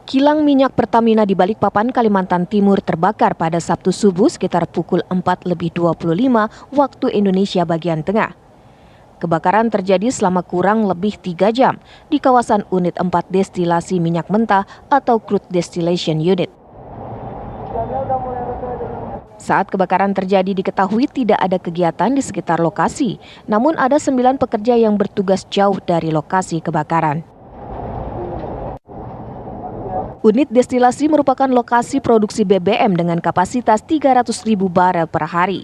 Kilang minyak Pertamina di Balikpapan, Kalimantan Timur terbakar pada Sabtu subuh sekitar pukul 4.25 waktu Indonesia bagian tengah. Kebakaran terjadi selama kurang lebih 3 jam di kawasan unit 4 destilasi minyak mentah atau crude distillation unit. Saat kebakaran terjadi diketahui tidak ada kegiatan di sekitar lokasi, namun ada 9 pekerja yang bertugas jauh dari lokasi kebakaran. Unit destilasi merupakan lokasi produksi BBM dengan kapasitas 300.000 barel per hari.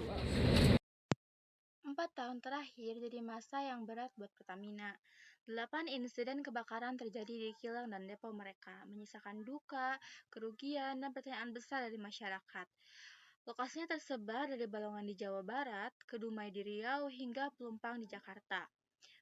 4 tahun terakhir jadi masa yang berat buat Pertamina. 8 insiden kebakaran terjadi di kilang dan depo mereka, menyisakan duka, kerugian, dan pertanyaan besar dari masyarakat. Lokasinya tersebar dari Balongan di Jawa Barat, ke Dumai di Riau, hingga Pelumpang di Jakarta.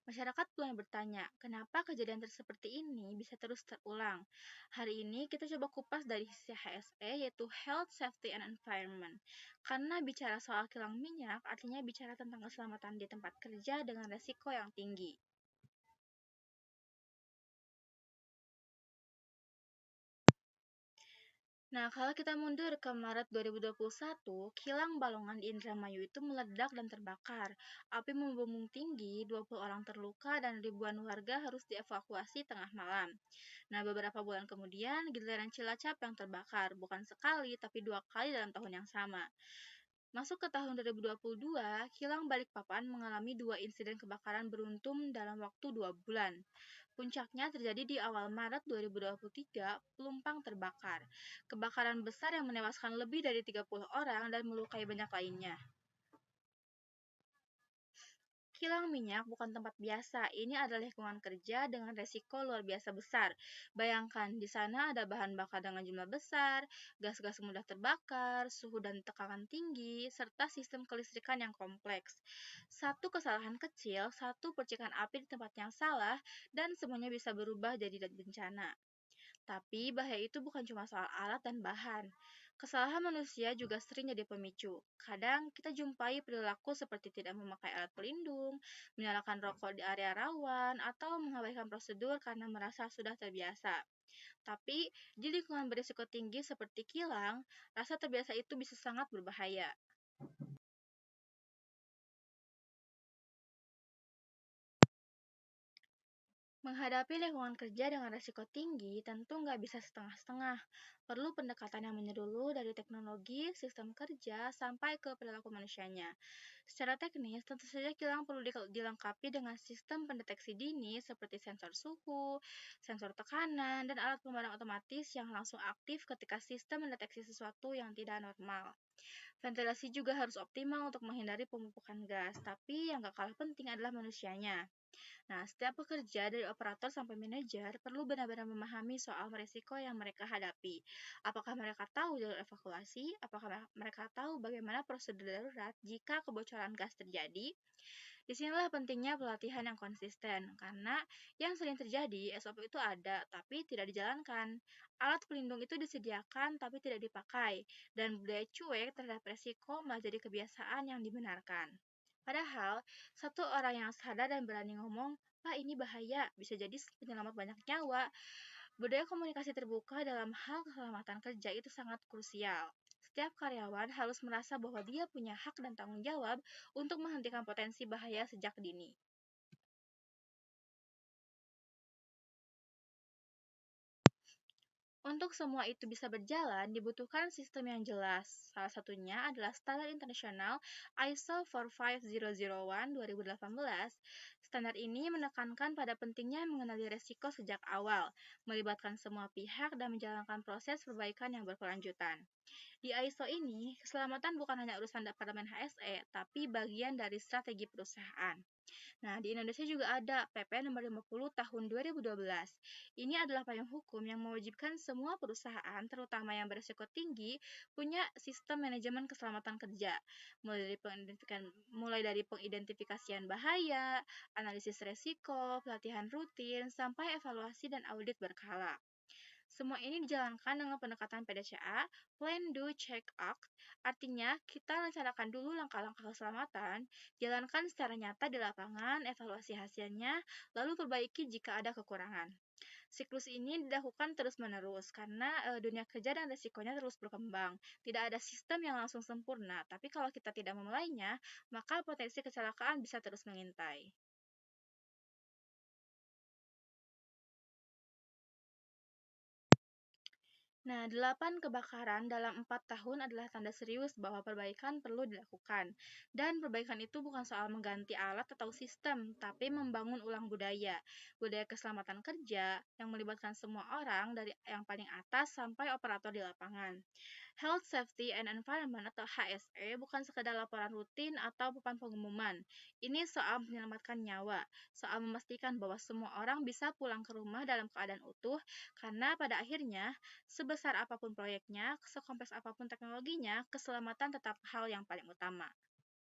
Masyarakat mulai bertanya, kenapa kejadian seperti ini bisa terus terulang? Hari ini kita coba kupas dari sisi HSE, yaitu Health, Safety, and Environment. Karena bicara soal kilang minyak, artinya bicara tentang keselamatan di tempat kerja dengan resiko yang tinggi. Nah, kalau kita mundur ke Maret 2021, kilang Balongan di Indramayu itu meledak dan terbakar. Api membumbung tinggi, 20 orang terluka, dan ribuan warga harus dievakuasi tengah malam. Nah, beberapa bulan kemudian, giliran Cilacap yang terbakar, bukan sekali, tapi 2 kali dalam tahun yang sama. Masuk ke tahun 2022, kilang Balikpapan mengalami 2 insiden kebakaran beruntun dalam waktu 2 bulan. Puncaknya terjadi di awal Maret 2023, Pelumpang terbakar. Kebakaran besar yang menewaskan lebih dari 30 orang dan melukai banyak lainnya. Kilang minyak bukan tempat biasa, ini adalah lingkungan kerja dengan resiko luar biasa besar. Bayangkan, di sana ada bahan bakar dengan jumlah besar, gas-gas mudah terbakar, suhu dan tekanan tinggi, serta sistem kelistrikan yang kompleks. Satu kesalahan kecil, satu percikan api di tempat yang salah, dan semuanya bisa berubah jadi bencana. Tapi bahaya itu bukan cuma soal alat dan bahan. Kesalahan manusia juga sering jadi pemicu. Kadang kita jumpai perilaku seperti tidak memakai alat pelindung, menyalakan rokok di area rawan, atau mengabaikan prosedur karena merasa sudah terbiasa. Tapi di lingkungan berisiko tinggi seperti kilang, rasa terbiasa itu bisa sangat berbahaya. Menghadapi lingkungan kerja dengan risiko tinggi tentu nggak bisa setengah-setengah. Perlu pendekatan yang menyeluruh dari teknologi, sistem kerja, sampai ke perilaku manusianya. Secara teknis, tentu saja kilang perlu dilengkapi dengan sistem pendeteksi dini seperti sensor suhu, sensor tekanan, dan alat pemadam otomatis yang langsung aktif ketika sistem mendeteksi sesuatu yang tidak normal. Ventilasi juga harus optimal untuk menghindari pemumpukan gas, tapi yang gak kalah penting adalah manusianya. Nah, setiap pekerja dari operator sampai manajer perlu benar-benar memahami soal risiko yang mereka hadapi. Apakah mereka tahu jalur evakuasi? Apakah mereka tahu bagaimana prosedur darurat jika kebocoran gas terjadi? Disinilah pentingnya pelatihan yang konsisten, karena yang sering terjadi, SOP itu ada, tapi tidak dijalankan. Alat pelindung itu disediakan, tapi tidak dipakai, dan budaya cuek terhadap resiko malah jadi kebiasaan yang dibenarkan. Padahal, satu orang yang sadar dan berani ngomong, Pak ini bahaya, bisa jadi penyelamat banyak nyawa. Budaya komunikasi terbuka dalam hal keselamatan kerja itu sangat krusial. Setiap karyawan harus merasa bahwa dia punya hak dan tanggung jawab untuk menghentikan potensi bahaya sejak dini. Untuk semua itu bisa berjalan, dibutuhkan sistem yang jelas. Salah satunya adalah standar internasional ISO 45001 2018. Standar ini menekankan pada pentingnya mengenali risiko sejak awal, melibatkan semua pihak dan menjalankan proses perbaikan yang berkelanjutan. Di ISO ini, keselamatan bukan hanya urusan Departemen HSE, tapi bagian dari strategi perusahaan. Nah, di Indonesia juga ada PP nomor 50 tahun 2012. Ini adalah payung hukum yang mewajibkan semua perusahaan, terutama yang berisiko tinggi, punya sistem manajemen keselamatan kerja, mulai dari pengidentifikasian bahaya, analisis resiko, pelatihan rutin, sampai evaluasi dan audit berkala. Semua ini dijalankan dengan pendekatan PDCA, Plan, Do, Check, Act. Artinya, kita rencanakan dulu langkah-langkah keselamatan, jalankan secara nyata di lapangan, evaluasi hasilnya, lalu perbaiki jika ada kekurangan. Siklus ini dilakukan terus-menerus karena dunia kerja dan resikonya terus berkembang. Tidak ada sistem yang langsung sempurna, tapi kalau kita tidak memulainya, maka potensi kecelakaan bisa terus mengintai. Nah, 8 kebakaran dalam 4 tahun adalah tanda serius bahwa perbaikan perlu dilakukan. Dan perbaikan itu bukan soal mengganti alat atau sistem, tapi membangun ulang budaya. Budaya keselamatan kerja yang melibatkan semua orang dari yang paling atas sampai operator di lapangan. Health Safety and Environment atau HSE bukan sekedar laporan rutin atau papan pengumuman. Ini soal menyelamatkan nyawa, soal memastikan bahwa semua orang bisa pulang ke rumah dalam keadaan utuh, karena pada akhirnya, sebesar apapun proyeknya, sekompleks apapun teknologinya, keselamatan tetap hal yang paling utama.